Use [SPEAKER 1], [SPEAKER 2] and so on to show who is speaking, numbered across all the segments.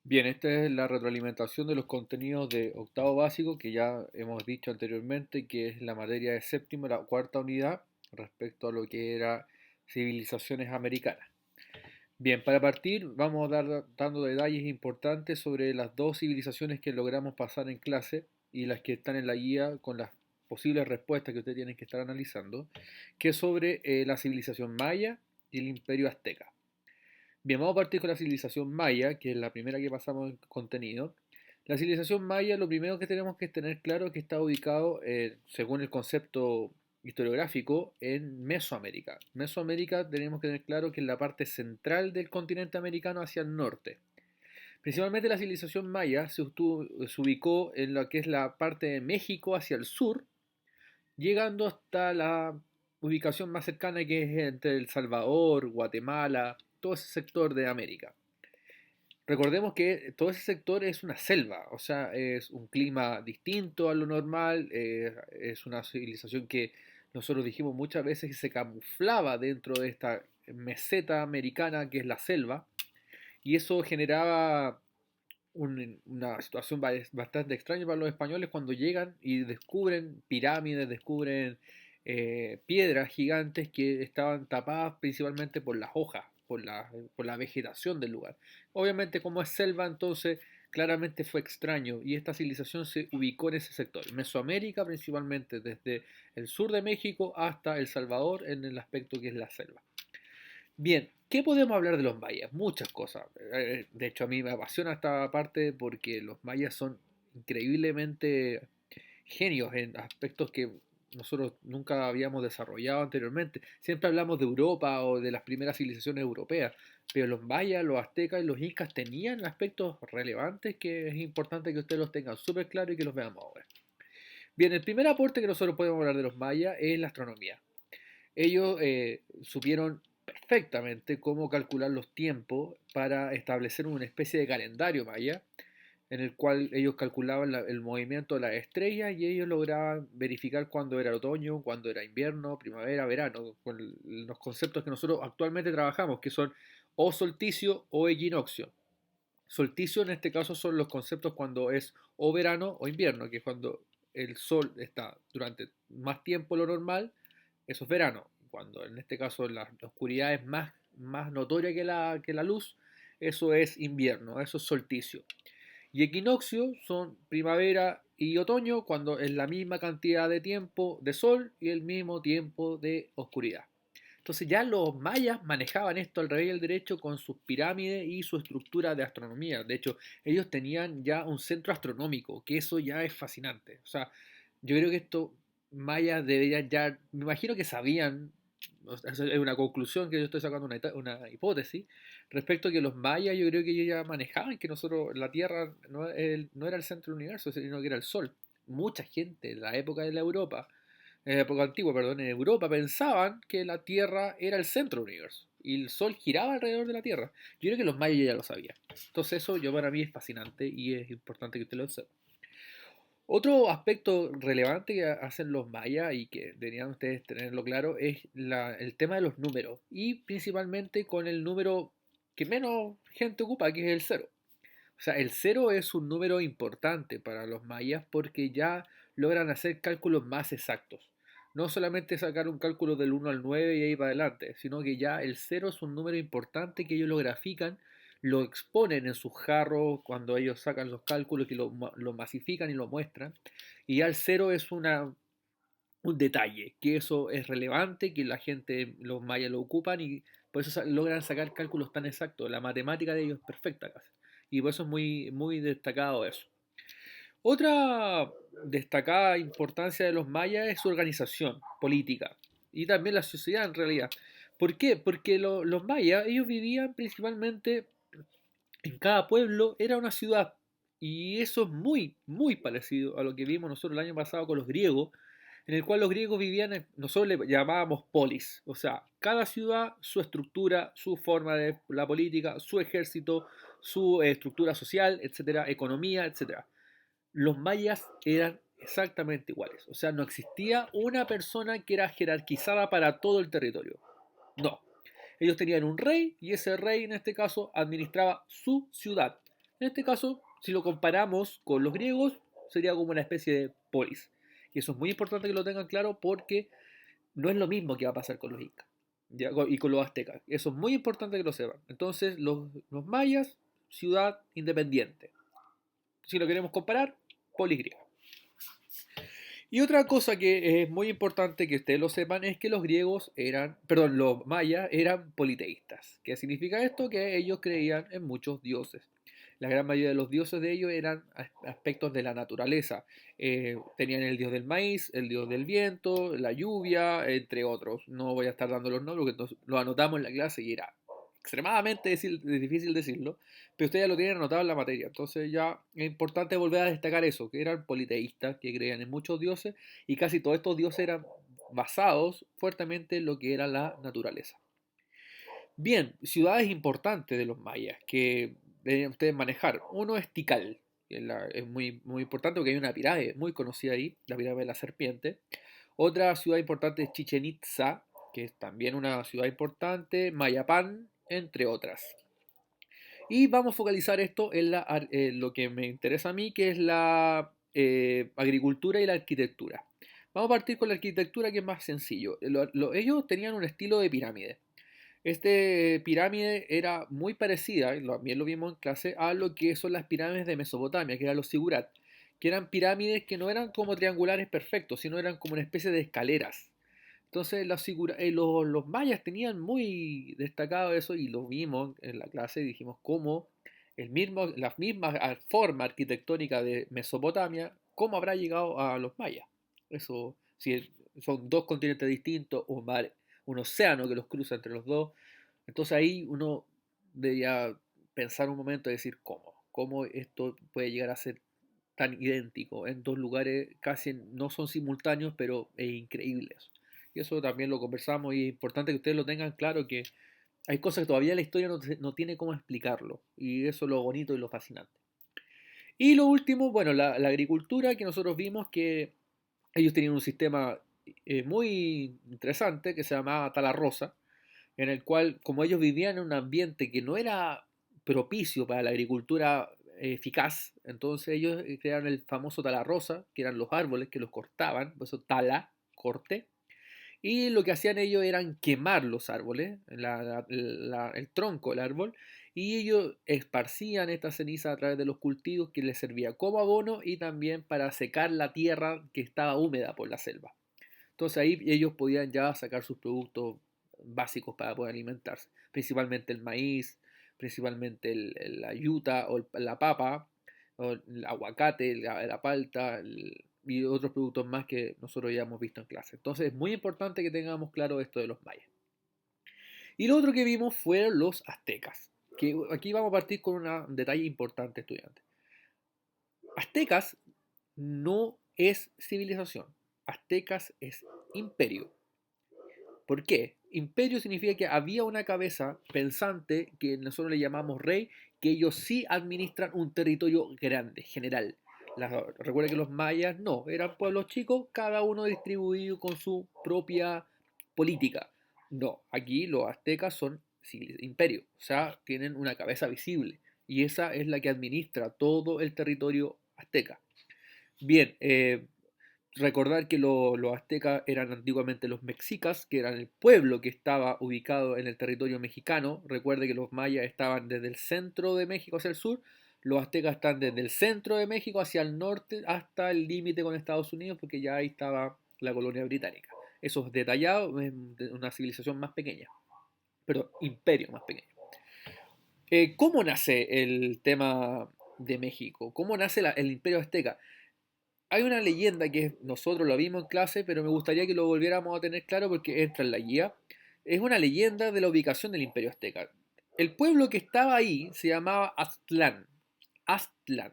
[SPEAKER 1] Bien, esta es la retroalimentación de los contenidos de octavo básico que ya hemos dicho anteriormente, que es la materia de séptimo, la cuarta unidad, respecto a lo que era civilizaciones americanas. Bien, para partir vamos a dar dando detalles importantes sobre las dos civilizaciones que logramos pasar en clase y las que están en la guía con las posibles respuestas que ustedes tienen que estar analizando, que es sobre la civilización maya y el imperio azteca. Bien, vamos a partir con la civilización maya, que es la primera que pasamos en contenido. La civilización maya, lo primero que tenemos que tener claro es que está ubicado, según el concepto historiográfico, en Mesoamérica. Mesoamérica tenemos que tener claro que es la parte central del continente americano hacia el norte. Principalmente la civilización maya se ubicó en lo que es la parte de México hacia el sur, llegando hasta la ubicación más cercana que es entre El Salvador, Guatemala, todo ese sector de América. Recordemos que todo ese sector es una selva, o sea, es un clima distinto a lo normal, es una civilización que nosotros dijimos muchas veces que se camuflaba dentro de esta meseta americana que es la selva, y eso generaba una situación bastante extraña para los españoles cuando llegan y descubren pirámides, descubren piedras gigantes que estaban tapadas principalmente por las hojas, por la vegetación del lugar. Obviamente como es selva, entonces claramente fue extraño y esta civilización se ubicó en ese sector, Mesoamérica principalmente, desde el sur de México hasta El Salvador en el aspecto que es la selva. Bien, ¿qué podemos hablar de los mayas? Muchas cosas. De hecho, a mí me apasiona esta parte porque los mayas son increíblemente genios en aspectos que nosotros nunca habíamos desarrollado anteriormente. Siempre hablamos de Europa o de las primeras civilizaciones europeas, pero los mayas, los aztecas y los incas tenían aspectos relevantes que es importante que ustedes los tengan súper claro y que los veamos ahora. Bien, el primer aporte que nosotros podemos hablar de los mayas es la astronomía. Ellos supieron perfectamente cómo calcular los tiempos para establecer una especie de calendario maya, en el cual ellos calculaban el movimiento de las estrellas y ellos lograban verificar cuándo era otoño, cuándo era invierno, primavera, verano, con los conceptos que nosotros actualmente trabajamos, que son o solsticio o equinoccio. Solsticio en este caso son los conceptos cuando es o verano o invierno, que es cuando el sol está durante más tiempo de lo normal, eso es verano. Cuando en este caso la oscuridad es más notoria que la luz, eso es invierno, eso es solsticio. Y equinoccio son primavera y otoño, cuando es la misma cantidad de tiempo de sol y el mismo tiempo de oscuridad. Entonces ya los mayas manejaban esto al revés y al derecho con sus pirámides y su estructura de astronomía. De hecho, ellos tenían ya un centro astronómico, que eso ya es fascinante. O sea, yo creo que esto mayas deberían ya, me imagino que sabían, o sea, eso es una conclusión que yo estoy sacando una hipótesis, respecto a que los mayas yo creo que ellos ya manejaban que nosotros, la Tierra no era el centro del universo, sino que era el Sol. Mucha gente en la época de la Europa en la época antigua, perdón, en Europa pensaban que la Tierra era el centro del universo y el Sol giraba alrededor de la Tierra. Yo creo que los mayas ya lo sabían. Entonces eso yo para mí es fascinante y es importante que usted lo sepa. Otro aspecto relevante que hacen los mayas y que deberían ustedes tenerlo claro es el tema de los números y principalmente con el número que menos gente ocupa, que es el cero. O sea, el cero es un número importante para los mayas porque ya logran hacer cálculos más exactos. No solamente sacar un cálculo del 1 al 9 y ahí para adelante, sino que ya el cero es un número importante que ellos lo grafican, lo exponen en sus jarros cuando ellos sacan los cálculos y lo masifican y lo muestran. Y ya el cero es un detalle, que eso es relevante, que la gente, los mayas lo ocupan y por eso logran sacar cálculos tan exactos. La matemática de ellos es perfecta casi. Y por eso es muy destacado eso. Otra destacada importancia de los mayas es su organización política y también la sociedad en realidad. ¿Por qué? Porque los mayas, ellos vivían principalmente en cada pueblo, era una ciudad. Y eso es muy parecido a lo que vimos nosotros el año pasado con los griegos, en el cual los griegos vivían, nosotros le llamábamos polis, o sea, cada ciudad, su estructura, su forma de la política, su ejército, su estructura social, etcétera, economía, etcétera. Los mayas eran exactamente iguales, o sea, no existía una persona que era jerarquizada para todo el territorio. No, ellos tenían un rey y ese rey en este caso administraba su ciudad. En este caso, si lo comparamos con los griegos, sería como una especie de polis. Y eso es muy importante que lo tengan claro porque no es lo mismo que va a pasar con los incas y con los aztecas. Eso es muy importante que lo sepan. Entonces, los mayas, ciudad independiente. Si lo queremos comparar, polis griega. Y otra cosa que es muy importante que ustedes lo sepan es que los griegos eran, perdón, los mayas eran politeístas. ¿Qué significa esto? Que ellos creían en muchos dioses. La gran mayoría de los dioses de ellos eran aspectos de la naturaleza. Tenían el dios del maíz, el dios del viento, la lluvia, entre otros. No voy a estar dando los nombres porque lo anotamos en la clase y era extremadamente difícil decirlo, pero ustedes ya lo tienen anotado en la materia. Entonces ya es importante volver a destacar eso, que eran politeístas, que creían en muchos dioses y casi todos estos dioses eran basados fuertemente en lo que era la naturaleza. Bien, ciudades importantes de los mayas que deben ustedes manejar. Uno es Tikal, que es muy importante porque hay una pirámide muy conocida ahí, la pirámide de la serpiente. Otra ciudad importante es Chichen Itza, que es también una ciudad importante, Mayapán, entre otras. Y vamos a focalizar esto en lo que me interesa a mí, que es la agricultura y la arquitectura. Vamos a partir con la arquitectura, que es más sencillo. Ellos tenían un estilo de pirámide. Este pirámide era muy parecida, y también lo vimos en clase, a lo que son las pirámides de Mesopotamia, que eran los sigurat, que eran pirámides que no eran como triangulares perfectos, sino eran como una especie de escaleras. Entonces los mayas tenían muy destacado eso y lo vimos en la clase y dijimos cómo la misma forma arquitectónica de Mesopotamia, cómo habrá llegado a los mayas. Eso, si son dos continentes distintos, un océano que los cruza entre los dos, entonces ahí uno debería pensar un momento y decir cómo esto puede llegar a ser tan idéntico en dos lugares casi no son simultáneos, pero es increíble eso. Y eso también lo conversamos y es importante que ustedes lo tengan claro que hay cosas que todavía la historia no tiene cómo explicarlo y eso es lo bonito y lo fascinante. Y lo último, bueno, la agricultura que nosotros vimos que ellos tenían un sistema muy interesante que se llamaba Tala Rosa, en el cual como ellos vivían en un ambiente que no era propicio para la agricultura eficaz, entonces ellos crearon el famoso tala rosa, que eran los árboles que los cortaban, por eso tala, corte, y lo que hacían ellos eran quemar los árboles, el tronco del árbol, y ellos esparcían esta ceniza a través de los cultivos que les servía como abono y también para secar la tierra que estaba húmeda por la selva. Entonces ahí ellos podían ya sacar sus productos básicos para poder alimentarse, principalmente el maíz, principalmente la yuta o la papa, o el aguacate, la palta y otros productos más que nosotros ya hemos visto en clase. Entonces es muy importante que tengamos claro esto de los mayas. Y lo otro que vimos fueron los aztecas, que aquí vamos a partir con un detalle importante, estudiantes. Aztecas no es civilización, aztecas es imperio. ¿Por qué? Imperio significa que había una cabeza pensante que nosotros le llamamos rey, que ellos sí administran un territorio grande, general. Recuerda que los mayas no, eran pueblos chicos, cada uno distribuido con su propia política. No, aquí los aztecas son imperio, o sea, tienen una cabeza visible y esa es la que administra todo el territorio azteca. Bien, recordar que los aztecas eran antiguamente los mexicas, que eran el pueblo que estaba ubicado en el territorio mexicano. Recuerde que los mayas estaban desde el centro de México hacia el sur, los aztecas están desde el centro de México hacia el norte hasta el límite con Estados Unidos, porque ya ahí estaba la colonia británica. Eso es detallado en una civilización más pequeña, pero imperio más pequeño. ¿Cómo nace el tema de México? ¿Cómo nace el imperio azteca? Hay una leyenda que nosotros lo vimos en clase, pero me gustaría que lo volviéramos a tener claro porque entra en la guía. Es una leyenda de la ubicación del Imperio Azteca. El pueblo que estaba ahí se llamaba Aztlán. Aztlán.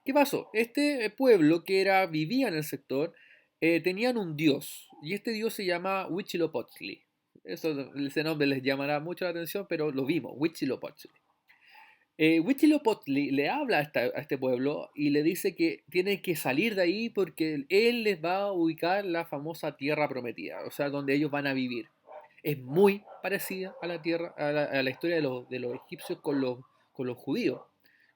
[SPEAKER 1] ¿Qué pasó? Este pueblo vivía en el sector, tenían un dios, y este dios se llama Huitzilopochtli. Ese nombre les llamará mucho la atención, pero lo vimos, Huitzilopochtli. Huitzilopochtli le habla a este pueblo y le dice que tienen que salir de ahí porque él les va a ubicar la famosa tierra prometida, o sea, donde ellos van a vivir. Es muy parecida a la historia de los egipcios con los judíos,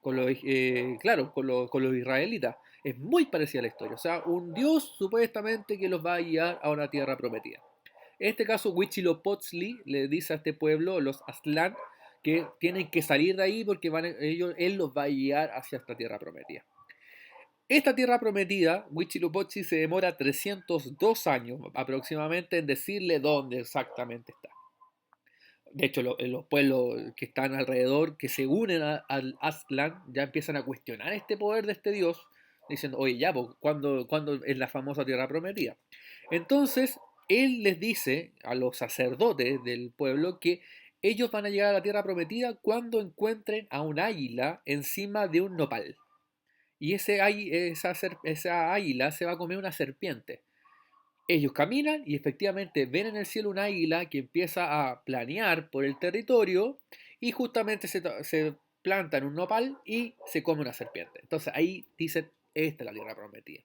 [SPEAKER 1] claro, con los israelitas. Es muy parecida a la historia. O sea, un dios supuestamente que los va a guiar a una tierra prometida. En este caso, Huitzilopochtli le dice a este pueblo, los Aztlán, que tienen que salir de ahí porque él los va a guiar hacia esta tierra prometida. Esta tierra prometida, Huitzilopochtli se demora 302 años aproximadamente en decirle dónde exactamente está. De hecho, los pueblos que están alrededor, que se unen al Aztlán, ya empiezan a cuestionar este poder de este dios, diciendo, oye, ya, pues, ¿cuándo es la famosa tierra prometida? Entonces, él les dice a los sacerdotes del pueblo que ellos van a llegar a la tierra prometida cuando encuentren a un águila encima de un nopal. Y esa águila se va a comer una serpiente. Ellos caminan y efectivamente ven en el cielo un águila que empieza a planear por el territorio y justamente se planta en un nopal y se come una serpiente. Entonces ahí dicen, esta es la tierra prometida.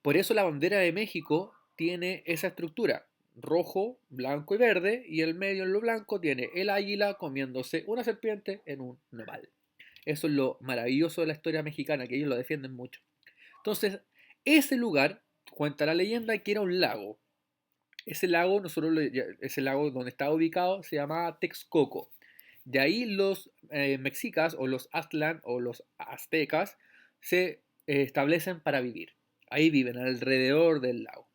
[SPEAKER 1] Por eso la bandera de México tiene esa estructura, rojo, blanco y verde, y el medio en lo blanco tiene el águila comiéndose una serpiente en un nopal. Eso es lo maravilloso de la historia mexicana, que ellos lo defienden mucho. Entonces, ese lugar, cuenta la leyenda, que era un lago. Ese lago donde estaba ubicado se llamaba Texcoco. De ahí los mexicas o los Aztlán o los aztecas se establecen para vivir. Ahí viven alrededor del lago.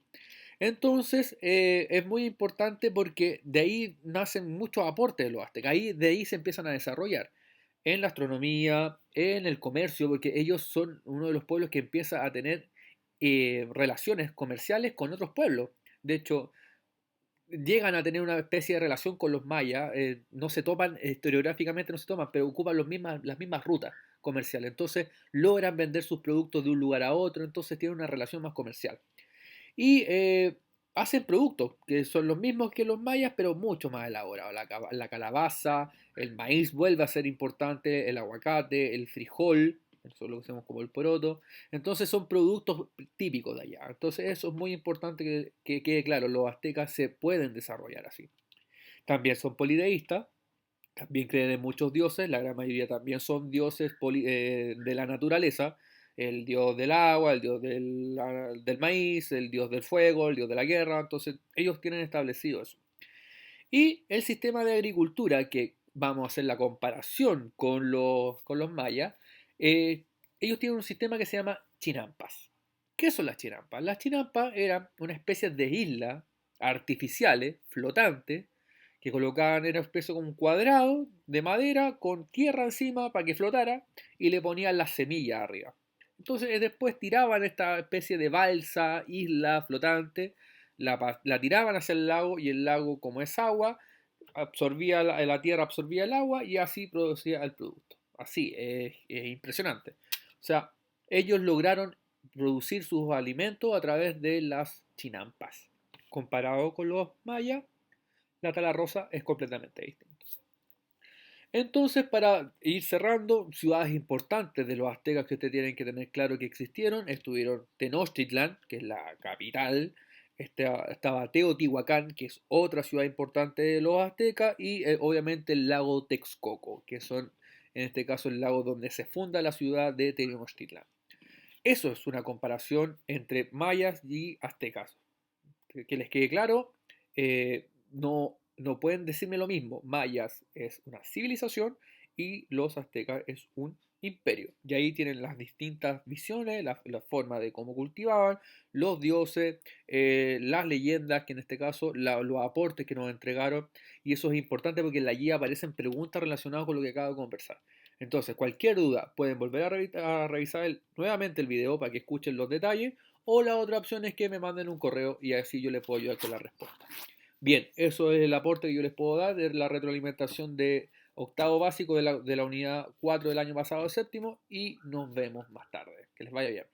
[SPEAKER 1] Entonces es muy importante porque de ahí nacen muchos aportes de los aztecas. De ahí se empiezan a desarrollar en la astronomía, en el comercio, porque ellos son uno de los pueblos que empieza a tener relaciones comerciales con otros pueblos. De hecho, llegan a tener una especie de relación con los mayas, no se topan, historiográficamente no se toman, pero ocupan las mismas rutas comerciales. Entonces logran vender sus productos de un lugar a otro, entonces tienen una relación más comercial. Y hacen productos que son los mismos que los mayas, pero mucho más elaborados. La calabaza, el maíz vuelve a ser importante, el aguacate, el frijol, eso lo conocemos como el poroto. Entonces son productos típicos de allá. Entonces eso es muy importante que quede claro, los aztecas se pueden desarrollar así. También son polideístas, también creen en muchos dioses, la gran mayoría también son dioses de la naturaleza, el dios del agua, el dios del maíz, el dios del fuego, el dios de la guerra, entonces ellos tienen establecido eso. Y el sistema de agricultura, que vamos a hacer la comparación con los mayas, eh, ellos tienen un sistema que se llama chinampas. ¿Qué son las chinampas? Las chinampas eran una especie de islas artificiales, flotantes, que colocaban, era una especie como un cuadrado de madera con tierra encima para que flotara y le ponían las semillas arriba. Entonces después tiraban esta especie de balsa, isla flotante, la tiraban hacia el lago y el lago, como es agua, la tierra absorbía el agua y así producía el producto. Así, es impresionante. O sea, ellos lograron producir sus alimentos a través de las chinampas. Comparado con los mayas, la tala rosa es completamente distinta. Entonces, para ir cerrando, ciudades importantes de los aztecas que ustedes tienen que tener claro que existieron, estuvieron Tenochtitlan, que es la capital, estaba Teotihuacán, que es otra ciudad importante de los aztecas, y obviamente el lago Texcoco, que son en este caso el lago donde se funda la ciudad de Tenochtitlan. Eso es una comparación entre mayas y aztecas. Que les quede claro, no pueden decirme lo mismo. Mayas es una civilización y los aztecas es un imperio. Y ahí tienen las distintas visiones, la forma de cómo cultivaban, los dioses, las leyendas, que en este caso los aportes que nos entregaron. Y eso es importante porque en la guía aparecen preguntas relacionadas con lo que acabo de conversar. Entonces, cualquier duda, pueden volver a revisar nuevamente el video para que escuchen los detalles, o la otra opción es que me manden un correo y así yo les puedo ayudar con la respuesta. Bien, eso es el aporte que yo les puedo dar de la retroalimentación de octavo básico de la unidad 4 del año pasado, séptimo, y nos vemos más tarde. Que les vaya bien.